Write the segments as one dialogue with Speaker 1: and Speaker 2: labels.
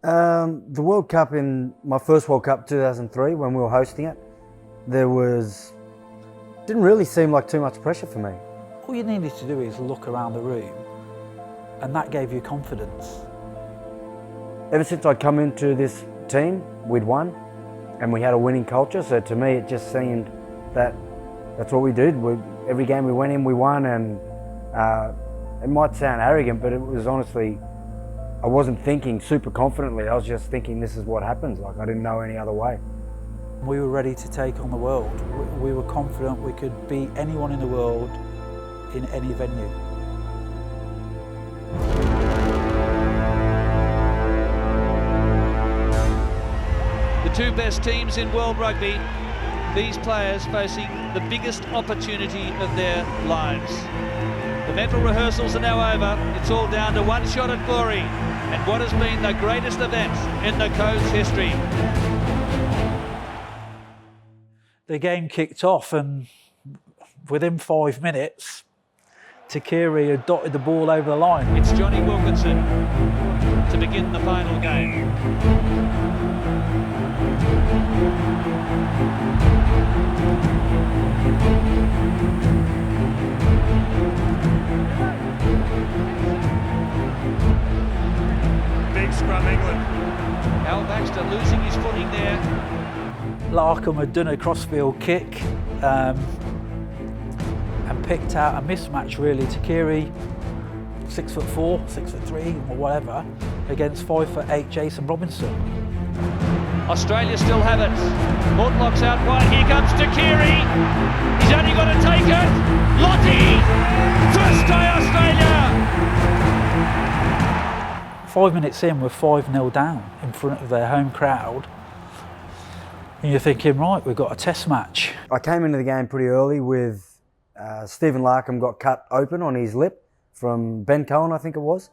Speaker 1: The World Cup, in my first World Cup 2003 when we were hosting it, didn't really seem like too much pressure for me.
Speaker 2: All you needed to do is look around the room and that gave you confidence.
Speaker 1: Ever since I'd come into this team, we'd won and we had a winning culture, so to me it just seemed that that's what we did. Every game we went in, we won, and it might sound arrogant, but it was honestly, I wasn't thinking super confidently, I was just thinking this is what happens, like I didn't know any other way.
Speaker 2: We were ready to take on the world. We were confident we could beat anyone in the world in any venue.
Speaker 3: The two best teams in world rugby, these players facing the biggest opportunity of their lives. The mental rehearsals are now over. It's all down to one shot at glory and what has been the greatest event in the Code's history.
Speaker 2: The game kicked off and within 5 minutes, Takiri had dotted the ball over the line.
Speaker 3: It's Johnny Wilkinson to begin the final game.
Speaker 4: Big scrum England.
Speaker 3: Al Baxter losing his footing there.
Speaker 2: Larkham had done a crossfield kick and picked out a mismatch really. Takiri, 6'4", 6'3", or whatever, against 5'8" Jason Robinson.
Speaker 3: Australia still have it. Mortlock's out wide. Here comes Takiri. He's only got to take it. Lottie! First try Australia!
Speaker 2: 5 minutes in, we're 5-0 down in front of their home crowd. And you're thinking, right, we've got a test match.
Speaker 1: I came into the game pretty early with Stephen Larkham got cut open on his lip from Ben Cohen, I think it was.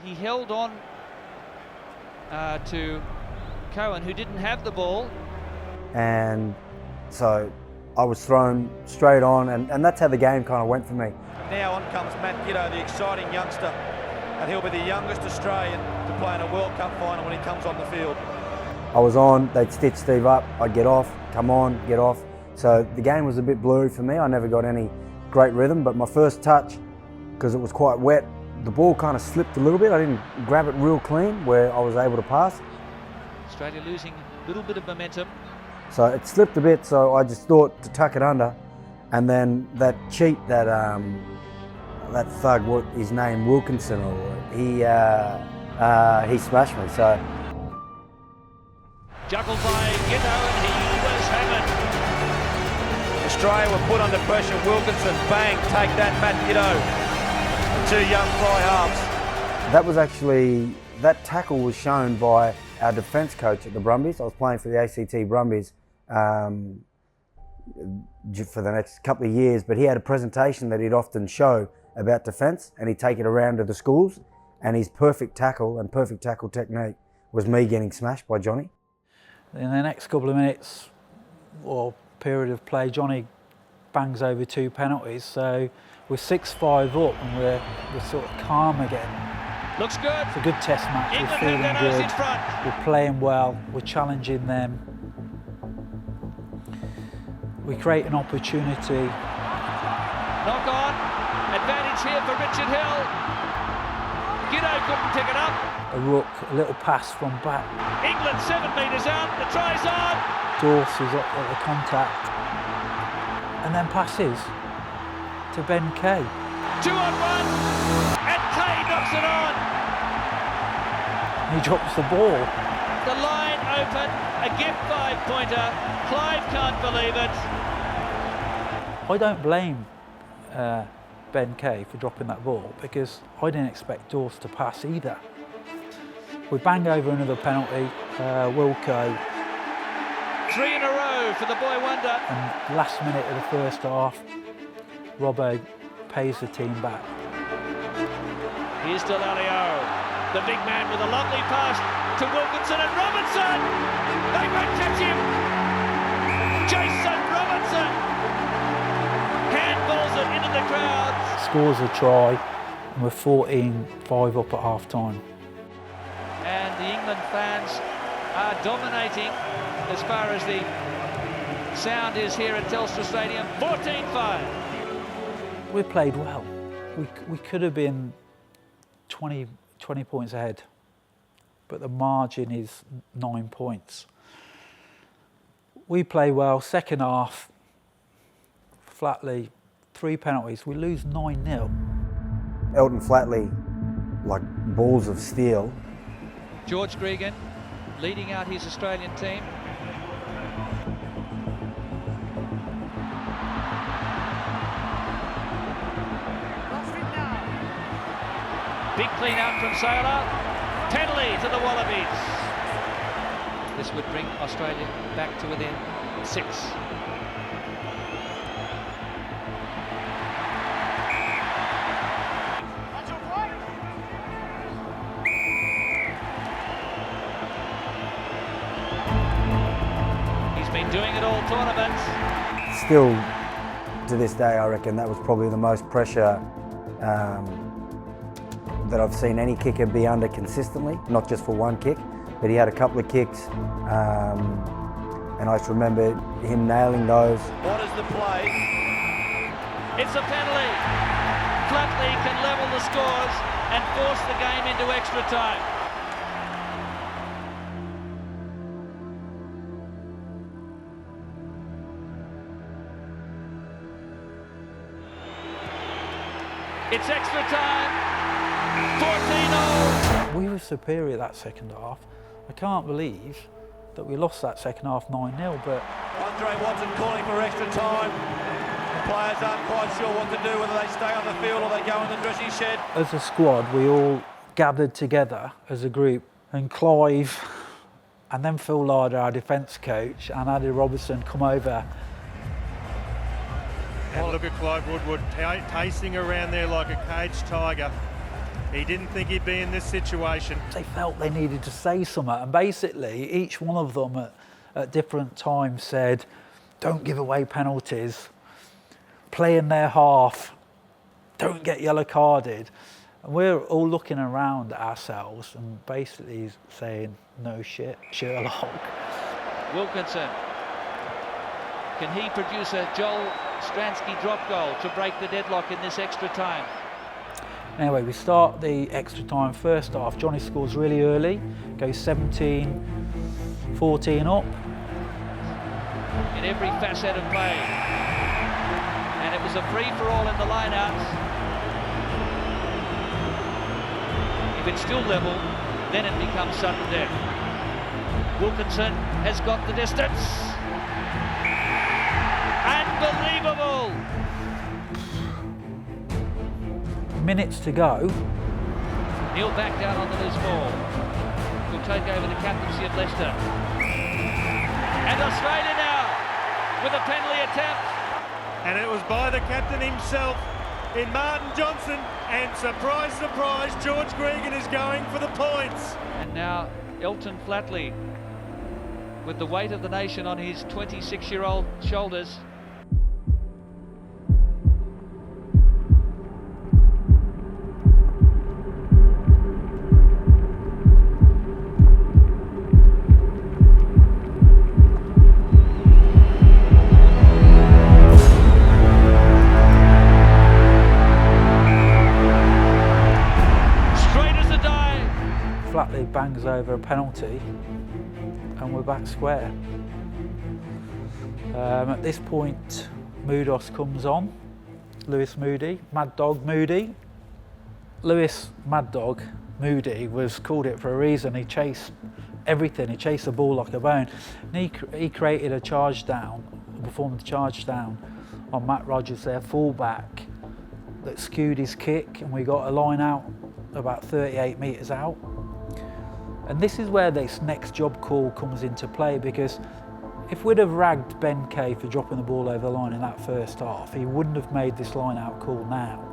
Speaker 3: He held on to Cohen, who didn't have the ball.
Speaker 1: And so I was thrown straight on, and that's how the game kind of went for me.
Speaker 4: Now on comes Matt Giteau, the exciting youngster, and he'll be the youngest Australian to play in a World Cup final when he comes on the field.
Speaker 1: I was on, they'd stitch Steve up, I'd get off, come on, get off. So the game was a bit blurry for me. I never got any great rhythm, but my first touch, because it was quite wet, the ball kind of slipped a little bit. I didn't grab it real clean where I was able to pass.
Speaker 3: Australia losing a little bit of momentum.
Speaker 1: So it slipped a bit, so I just thought to tuck it under. And then that cheat, that thug, what his name, Wilkinson, he smashed me. So
Speaker 3: Juggled by Giteau, and he was hammered.
Speaker 4: Australia were put under pressure. Wilkinson, bang, take that, Matt Giteau. Two young fly halves.
Speaker 1: that was actually, that tackle was shown by our defence coach at the Brumbies. I was playing for the ACT Brumbies for the next couple of years, but he had a presentation that he'd often show about defence, and he'd take it around to the schools, and his perfect tackle and perfect tackle technique was me getting smashed by Johnny.
Speaker 2: In the next couple of minutes or period of play, Johnny bangs over 2 penalties, so we're 6-5 up and we're sort of calm again.
Speaker 3: Looks good.
Speaker 2: It's a good test match.
Speaker 3: England
Speaker 2: we're feeling
Speaker 3: have their nose
Speaker 2: good.
Speaker 3: in front.
Speaker 2: We're playing well. We're challenging them. We create an opportunity.
Speaker 3: Knock on. Advantage here for Richard Hill. Giteau couldn't pick it up.
Speaker 2: A ruck, a little pass from back.
Speaker 3: England 7 metres out. The try's on.
Speaker 2: Dorse is up at the contact. And then passes to Ben Kay.
Speaker 3: 2 on 1. And Kay knocks it on.
Speaker 2: He drops the ball.
Speaker 3: The line open. A gift 5-pointer. Clive can't believe it.
Speaker 2: I don't blame Ben Kay for dropping that ball because I didn't expect Dorse to pass either. We bang over another penalty, Wilco.
Speaker 3: 3 in a row for the boy wonder.
Speaker 2: And last minute of the first half, Robbo pays the team back.
Speaker 3: Here's Delalio, the big man with a lovely pass to Wilkinson and Robinson. They won't catch him. Jason Robinson handballs it into the crowd.
Speaker 2: Scores a try, and we're 14-5 up at half time.
Speaker 3: And the England fans are dominating as far as the sound is here at Telstra Stadium. 14-5.
Speaker 2: We played well. We could have been 20 points ahead, but the margin is 9 points. We play well. Second half, Flatley, 3 penalties. We lose 9-0.
Speaker 1: Elton Flatley, like balls of steel.
Speaker 3: George Gregan leading out his Australian team. Big clean out from Sailor. Penalty to the Wallabies. This would bring Australia back to within 6. He's been doing it all tournaments.
Speaker 1: Still, to this day, I reckon that was probably the most pressure that I've seen any kicker be under consistently, not just for one kick, but he had a couple of kicks, and I just remember him nailing those.
Speaker 4: What is the play?
Speaker 3: It's a penalty. Flatley can level the scores and force the game into extra time. It's extra time. 14-0.
Speaker 2: We were superior that second half. I can't believe that we lost that second half 9-0, but
Speaker 4: Andre Watson calling for extra time. The players aren't quite sure what to do, whether they stay on the field or they go in the dressing shed.
Speaker 2: as a squad, we all gathered together as a group, and Clive and then Phil Larder, our defence coach, and Andy Robertson come over.
Speaker 5: And look at Clive Woodward pacing around there like a caged tiger. He didn't think he'd be in this situation.
Speaker 2: They felt they needed to say something, and basically each one of them at different times said, don't give away penalties, play in their half, don't get yellow carded. And we're all looking around at ourselves and basically saying, no shit, Sherlock.
Speaker 3: Wilkinson. Can he produce a Joel Stransky drop goal to break the deadlock in this extra time?
Speaker 2: Anyway, we start the extra time first half. Johnny scores really early, goes 17-14 up.
Speaker 3: In every facet of play. And it was a free-for-all in the line-outs. If it's still level, then it becomes sudden death. Wilkinson has got the distance. Unbelievable!
Speaker 2: Minutes to go.
Speaker 3: Neil back down on the loose ball. Will take over the captaincy of Leicester. And Australia now with a penalty attempt.
Speaker 5: And it was by the captain himself in Martin Johnson. And surprise, surprise, George Gregan is going for the points.
Speaker 3: And now Elton Flatley with the weight of the nation on his 26-year-old shoulders.
Speaker 2: Flatley bangs over a penalty and we're back square. At this point, Moodos comes on, Lewis Moody, Mad Dog Moody. Lewis Mad Dog Moody was called it for a reason. He chased everything, he chased the ball like a bone. And he created a charge down, performed a charge down on Matt Rogers, their fullback, that skewed his kick, and we got a line out about 38 metres out. And this is where this next job call comes into play, because if we'd have ragged Ben Kay for dropping the ball over the line in that first half, he wouldn't have made this line out call now.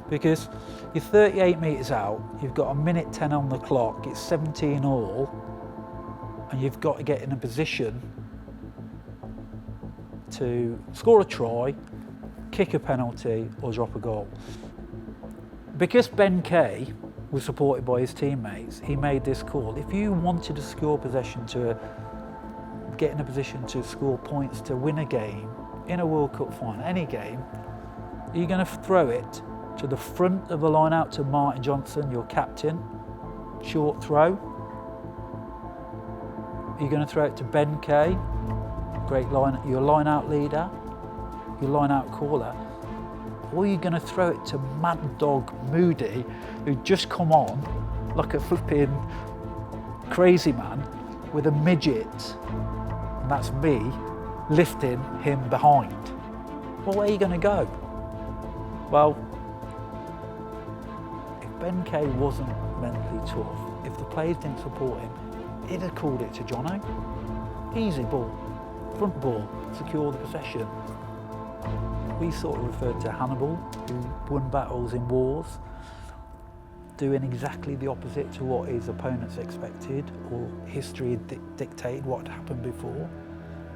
Speaker 2: Because you're 38 metres out, you've got a minute 10 on the clock, it's 17 all, and you've got to get in a position to score a try, kick a penalty or drop a goal. Because Ben Kay was supported by his teammates, he made this call. If you wanted to score possession to get in a position to score points to win a game, in a World Cup final, any game, you're going to throw it to the front of the line out to Martin Johnson, your captain, short throw. You're going to throw it to Ben Kay, great line, your line-out leader, your line-out caller. Or you're going to throw it to Mad Dog Moody, who just come on like a flipping crazy man with a midget, and that's me, lifting him behind. Well, where are you going to go? Well, if Ben Kay wasn't mentally tough, if the players didn't support him, he'd have called it to Jono. Easy ball, front ball, secure the possession. We sort of referred to Hannibal, who won battles in wars, doing exactly the opposite to what his opponents expected or history had dictated what had happened before.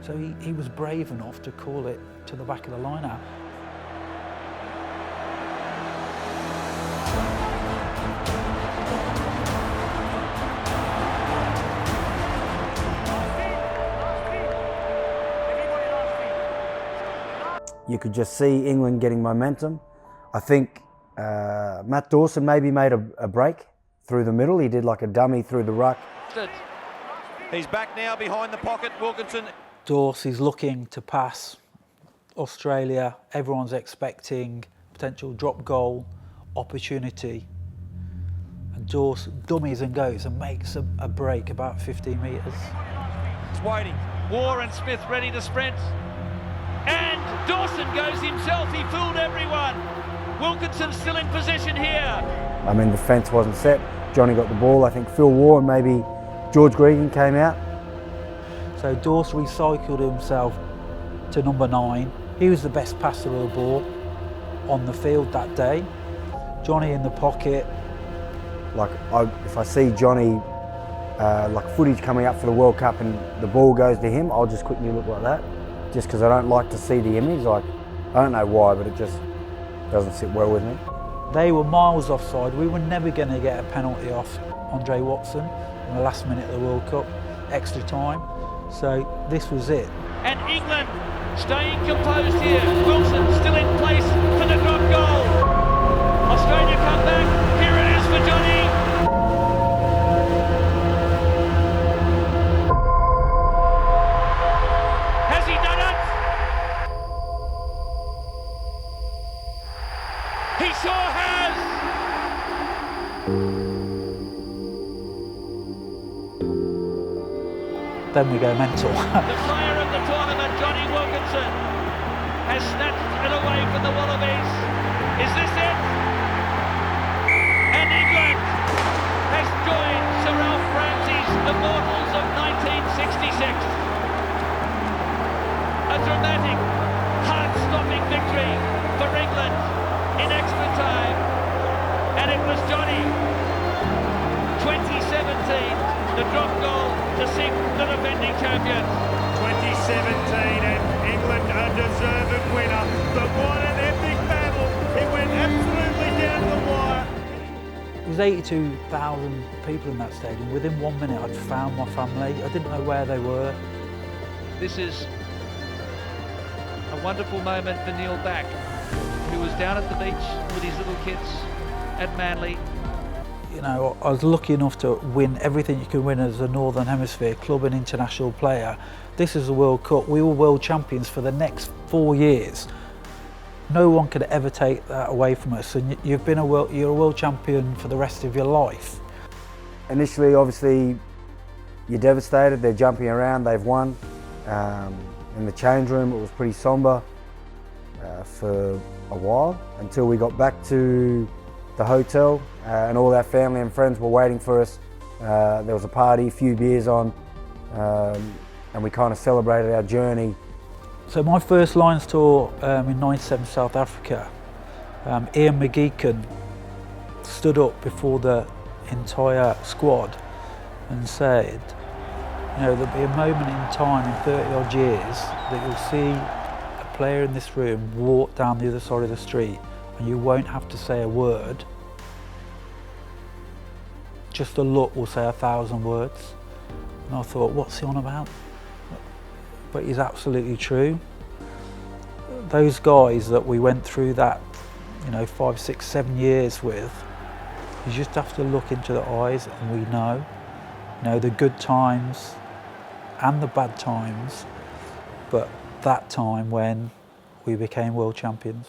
Speaker 2: So he was brave enough to call it to the back of the line-out.
Speaker 1: You could just see England getting momentum. I think Matt Dawson maybe made a break through the middle. He did like a dummy through the ruck.
Speaker 4: He's back now behind the pocket, Wilkinson.
Speaker 2: Dawes is looking to pass Australia. Everyone's expecting potential drop goal opportunity. And Dawes dummies and goes and makes a break about 15 metres.
Speaker 4: It's waiting.
Speaker 3: War and Smith ready to sprint. And Dawson goes himself, he fooled everyone. Wilkinson still in position here.
Speaker 1: I mean, the fence wasn't set. Johnny got the ball. I think Phil Waugh and maybe George Gregan came out.
Speaker 2: So Dawes recycled himself to number 9. He was the best passer of the ball on the field that day. Johnny in the pocket.
Speaker 1: Like, if I see Johnny, like footage coming up for the World Cup and the ball goes to him, I'll just quickly look like that. Just because I don't like to see the image. Like, I don't know why, but it just doesn't sit well with me.
Speaker 2: They were miles offside. We were never going to get a penalty off Andre Watson in the last minute of the World Cup, extra time. So this was it.
Speaker 3: And England staying composed here. Wilson still in place for the drop goal. Australia come back. Here it is for Johnny. Has he done it? He sure has.
Speaker 2: Then we go mental.
Speaker 3: The player of the tournament, Johnny Wilkinson, has snatched it away from the Wallabies. Is this it? And England has joined Sir Alf Ramsey's Immortals of 1966. A dramatic, heart-stopping victory for England in extra time. And it was Johnny, 2017, the drop goal to sink the defending champions.
Speaker 5: 2017 and England a deserved winner. But what an epic battle. It went absolutely down the wire.
Speaker 2: There was 82,000 people in that stadium. Within 1 minute I'd found my family. I didn't know where they were.
Speaker 3: This is a wonderful moment for Neil Back, who was down at the beach with his little kids at Manly.
Speaker 2: You know, I was lucky enough to win everything you can win as a Northern Hemisphere club and international player. This is the World Cup. We were world champions for the next 4 years. No one could ever take that away from us. And you're a world champion for the rest of your life.
Speaker 1: Initially, obviously, you're devastated. They're jumping around. They've won. In the change room, it was pretty somber for a while until we got back to the hotel and all our family and friends were waiting for us. There was a party, a few beers on, and we kind of celebrated our journey.
Speaker 2: So my first Lions tour in '97 South Africa, Ian McGeechan stood up before the entire squad and said, you know, there'll be a moment in time in 30 odd years that you'll see a player in this room walk down the other side of the street and you won't have to say a word just a look will say 1,000 words. And I thought, what's he on about? But he's absolutely true. Those guys that we went through that, 5, 6, 7 years with, you just have to look into the eyes and we know, the good times and the bad times, but that time when we became world champions.